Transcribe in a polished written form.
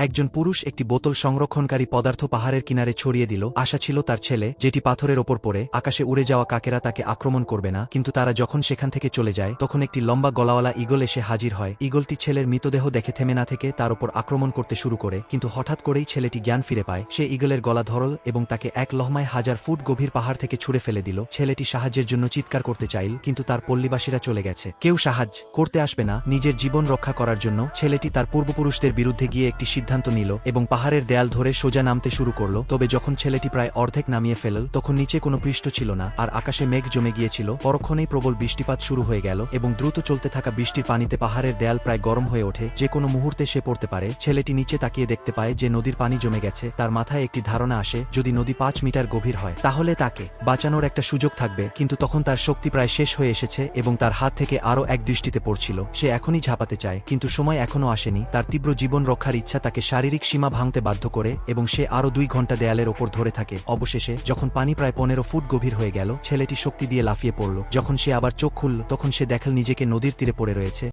একজন পুরুষ একটি বোতল সংরক্ষণকারী পদার্থ পাহাড়ের কিনারে ছড়িয়ে দিল। আশা ছিল তার ছেলে, যেটি পাথরের ওপর পড়ে আকাশে উড়ে যাওয়া কাকেরা তাকে আক্রমণ করবে না, কিন্তু তারা যখন সেখান থেকে চলে যায় তখন একটি লম্বা গলাওয়ালা ঈগল এসে হাজির হয়। ঈগলটি ছেলের মৃতদেহ দেখে থেমে না থেকে তার উপর আক্রমণ করতে শুরু করে, কিন্তু হঠাৎ করেই ছেলেটি জ্ঞান ফিরে পায়। সে ঈগলের গলা ধরল এবং তাকে এক লহমায় 1000 ফুট গভীর পাহাড় থেকে ছুঁড়ে ফেলে দিল। ছেলেটি সাহায্যের জন্য চিৎকার করতে চাইল, কিন্তু তার পল্লীবাসীরা চলে গেছে, কেউ সাহায্য করতে আসবে না। নিজের জীবন রক্ষা করার জন্য ছেলেটি তার পূর্বপুরুষদের বিরুদ্ধে গিয়ে একটি সিদ্ধান্ত নিল এবং পাহাড়ের দেয়াল ধরে সোজা নামতে শুরু করল। তবে যখন ছেলেটি প্রায় অর্ধেক নামিয়ে ফেলল তখন নিচে কোনো পৃষ্ঠ ছিল না, আর আকাশে মেঘ জমে গিয়েছিল। পরক্ষণেই প্রবল বৃষ্টিপাত শুরু হয়ে গেল এবং দ্রুত চলতে থাকা বৃষ্টির পানিতে পাহাড়ের দেয়াল প্রায় গরম হয়ে ওঠে, যে কোনো মুহূর্তে সে পড়তে পারে। ছেলেটি নিচে তাকিয়ে দেখতে পায় যে নদীর পানি জমে গেছে। তার মাথায় একটি ধারণা আসে, যদি নদী 5 মিটার গভীর হয় তাহলে তাকে বাঁচানোর একটা সুযোগ থাকবে, কিন্তু তখন তার শক্তি প্রায় শেষ হয়ে এসেছে এবং তার হাত থেকে আরও এক দৃষ্টিতে পড়ছিল। সে এখনই ঝাঁপাতে চায়, কিন্তু সময় এখনও আসেনি। তার তীব্র জীবন রক্ষার ইচ্ছা তাকে শারীরিক সীমা ভাঙতে বাধ্য করে এবং সে আরও 2 ঘন্টা দেয়ালের ওপর ধরে থাকে। অবশেষে যখন পানি প্রায় 15 ফুট গভীর হয়ে গেল, ছেলেটি শক্তি দিয়ে লাফিয়ে পড়ল। যখন সে আবার চোখ খুলল তখন সে দেখল নিজেকে নদীর তীরে পড়ে রয়েছে।